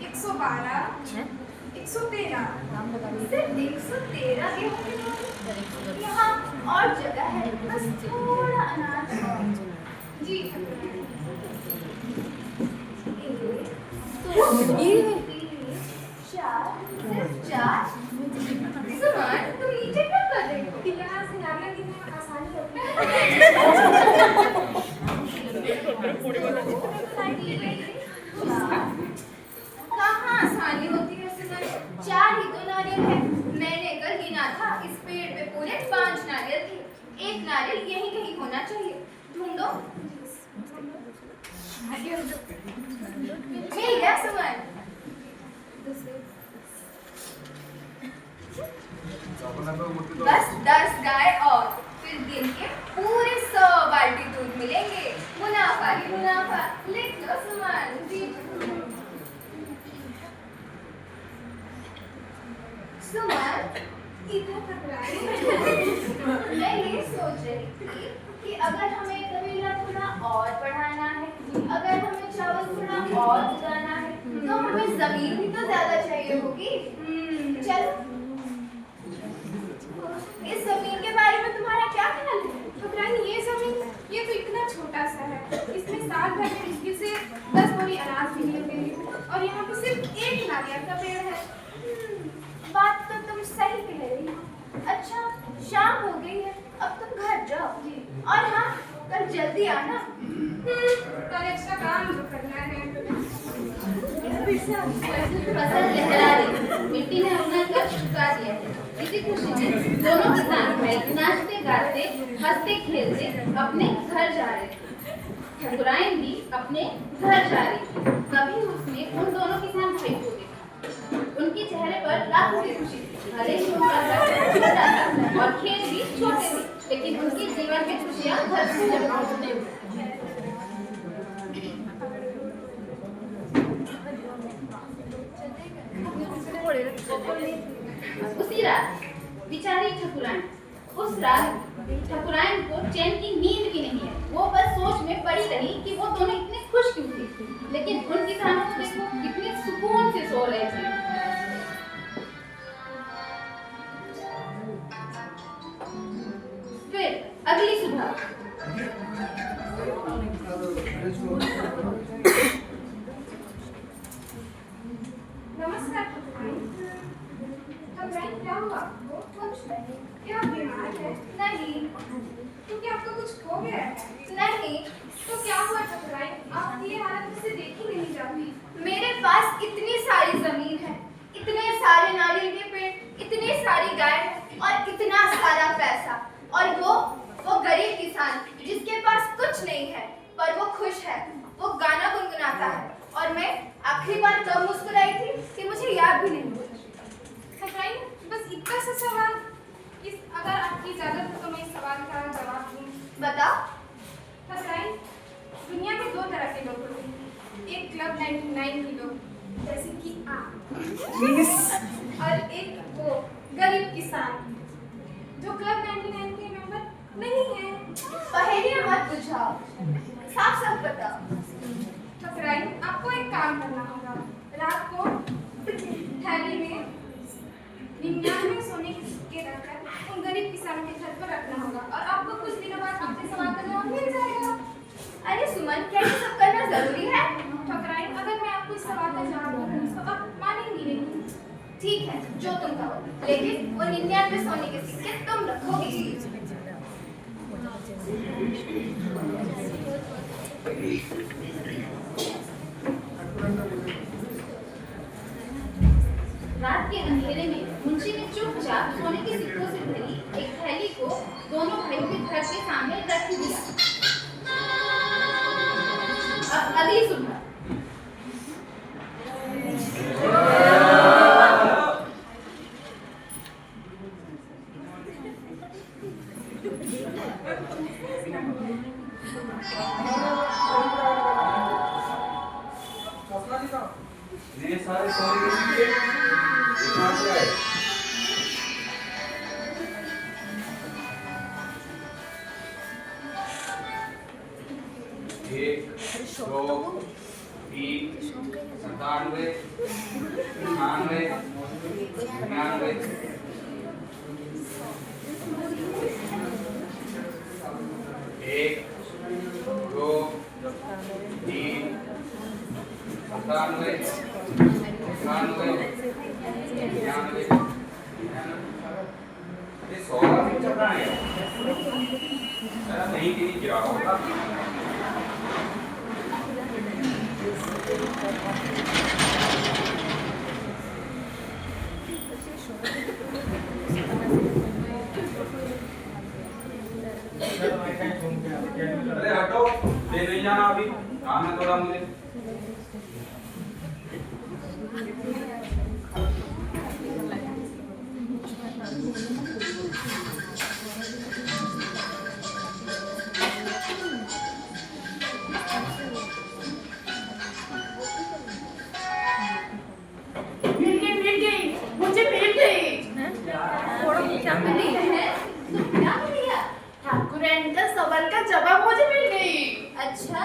112, 113, सिर्फ 113 के होंगे। यहाँ और जगह है, बस थोड़ा अनाज और। जी सिर्फ 4। सुमन, तुम नीचे क्या कर रही हो? यहाँ से नारियल गिनने में आसानी होती है। कहाँ आसानी होती है सुमन? 4 ही तो नारियल है। मैंने कल गिना था, इस पेड़ पे पूरे 5 नारियल थे। एक नारियल यहीं कहीं होना चाहिए, ढूंढो। मिल गया सुमन। बस 10 गाय और फिर दिन के पूरे 100 बाल्टी दूध मिलेंगे। मुनाफा ही मुनाफा। लिख लो सुमन जी। सुमन इधर टकराई। मैं ये सोच रही थी कि अगर हमें तबेला थोड़ा और बढ़ाना है, अगर हमें चावल थोड़ा और उगाना है, तो हमें जमीन भी तो ज्यादा चाहिए होगी। चलो, इस जमीन के बारे में तुम्हारा क्या ख्याल है? ठकुराइन, ये जमीन ये तो इतना छोटा सा है, इसमें साल भर में मुश्किल से 10 बोरी अनाज भी मिलेंगे और यहाँ पे सिर्फ एक नारियल का पेड़ है। बात तो तुम सही कह रही हो। अच्छा, शाम हो गई है, अब तुम घर जाओ। और हाँ, कल जल्दी आना। कल एक्स्ट्रा काम जो करना है। फसल लहरा रही, मिट्टी ने अपना कष्ट चुका दिया है। इसी खुशी में दोनों किसान भाई नाचते गाते हंसते खेलते अपने घर जा रहे थे। ठकुराइन भी अपने घर जा रही थी। तभी उसने उन दोनों किसान भाई को देखा। उनके चेहरे पर लाखों की खुशी थी। भले ही उनका घर छोटा था और खेत भी छोटे थे, लेकिन उनके जीवन में खुशियां घर से पहुंचने लगी। उसी रात बेचारी ठकुराइन, उस रात ठकुराइन को चैन की नींद भी नहीं है। वो बस सोच में पड़ी रही कि वो दोनों इतने खुश क्यों थे। लेकिन उन किसानों को देखो, कितने सुकून से सो रहे थे। फिर अगली सुबह नमस्कार ठकुराइन। ठकुराइन, क्या हुआ? कुछ नहीं। क्या बीमार है? नहीं। क्योंकि आपको कुछ हो गया है? नहीं। तो क्या हुआ ठकुराइन? आपकी ये हालत मुझसे देखी नहीं जाती। मेरे पास इतनी सारी जमीन है, इतने सारे नारियल के पेड़, इतनी सारी गाय है और इतना सारा पैसा। और वो गरीब किसान जिसके पास कुछ नहीं है पर वो खुश है, वो गाना गुनगुनाता है। और मैं आखिरी बार कब मुस्कुराई थी कि मुझे याद भी नहीं। ठकुराइन, बस इतना सा सवाल, अगर आपकी इजाजत हो तो मैं इस सवाल का जवाब दूं। बताओ। ठकुराइन, दुनिया में 2 तरह के लोग होते हैं। एक क्लब 99 के लोग, जैसे कि आप, और एक वो गरीब किसान जो क्लब 99 के मेंबर नहीं है। पहेलियां मत बुझाओ, साफ साफ बताओ। ठकुराइन, आपको एक काम करना होगा। रात को थैली में 99 सोने के सिक्के रखकर उन गरीब किसानों के घर पर रखना होगा और आपको कुछ दिनों बाद आपके सवाल का जवाब मिल जाएगा। अरे सुमन, क्या ये सब करना जरूरी है? ठकुराइन, अगर मैं आपको इस सवाल का जवाब दूंगी तो आप मानेंगी नहीं। ठीक है, जो तुम कहो, लेकिन वो 99 सोने के सिक्के तुम रखोगी। रात के अंधेरे में मुंशी ने चुपचाप सोने के सिक्कों से भरी एक थैली को दोनों भाइयों के घर के सामने रख दिया। अब अगली सुबह ये सारे सोने के सिक्के कहाँ से आए? एक, दो, 97 98 99 1 2 3 97 98 99 ये 100 भी चल रहा है नहीं कहीं गिरा होगा अरे हटो ले नहीं जाना अभी काम है थोड़ा मुझे मुझे मिल गई क्या मिला? ठाकुर का सवाल का जवाब मुझे मिल गई। अच्छा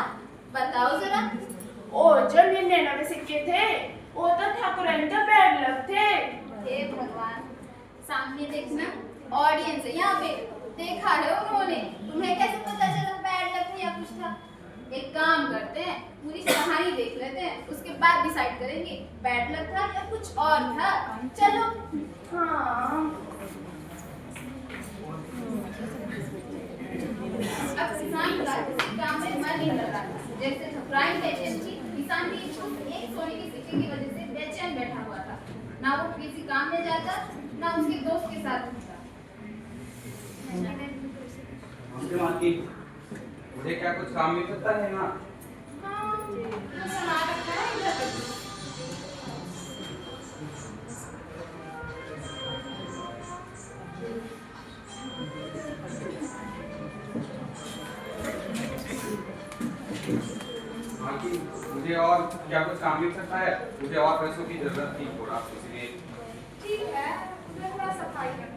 बताओ जरा। ओ जो 99 सिक्के थे वो तो ठाकुर का बैड लक थे। हे भगवान, सामने देखना ऑडियंस है यहाँ पे, देखा है उन्होंने, तुम्हें कैसे पता चला बैड लक था या कुछ था? एक काम करते हैं, पूरी कहानी देख लेते हैं, उसके बाद डिसाइड करेंगे बैड लक था या कुछ और था। चलो। हाँ अब किसान का किसी काम में मन नहीं लग रहा था, जैसे ठकुराइन बेचैन थी, किसान भी एक सोने के सिक्के की वजह से बेचैन बैठा हुआ था। ना वो किसी काम में जाता, ना उसके दोस्त के साथ घूमता। मुझे क्या कुछ काम मिल सकता है ना? हाँ वो सुना रखा है इधर पे। बाकी मुझे और क्या कुछ काम मिल सकता है? मुझे और पैसों की जरूरत थी थोड़ा, इसलिए ठीक है उधर थोड़ा सफाई करना।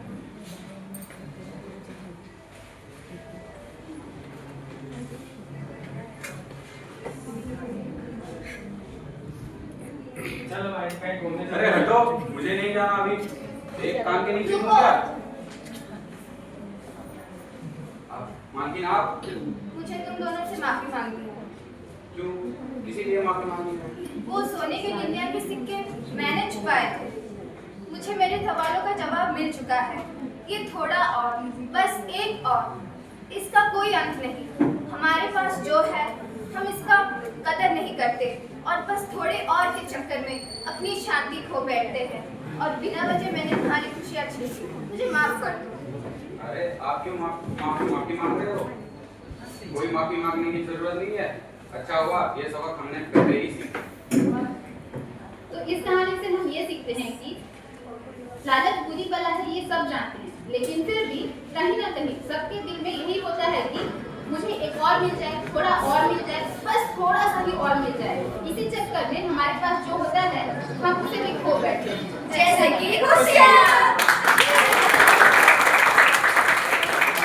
चलो भाई कहीं घूमने अरे हटो, मुझे नहीं जाना अभी, एक काम के नीचे चुप हो हो। क्या? मालकिन आप मुझे तुम दोनों से माफी मांगनी है। क्यों, इसीलिए माफी मांगी है? वो सोने के 99 सिक्के मैंने छुपाए थे। मुझे मेरे सवालों का जवाब मिल चुका है। ये थोड़ा और, बस एक और, इसका कोई अंत नहीं। हमारे पास जो है हम इसका कदर नहीं करते और बस थोड़े और के चक्कर में अपनी शांति खो बैठते हैं और बिना वजह मैंने तुम्हारी खुशियाँ छीन ली। मुझे माफ कर दो। अरे आप क्यों माफी मांग रहे हो? कोई माफी मांगने की जरूरत नहीं है। अच्छा हुआ ये सबक हमने पहले ही सीखा। तो इस कहानी से हम ये सीखते हैं कि लालच बुरी बला है, ये सब जानते हैं, लेकिन फिर भी कहीं ना कहीं सबके दिल में यही होता है कि मुझे एक और मिल जाए, थोड़ा और मिल जाए, बस थोड़ा सा भी और मिल जाए। इसी चक्कर में हमारे पास जो होता है हम उसे भी खो बैठते हैं। जैसे कि खुशियाँ।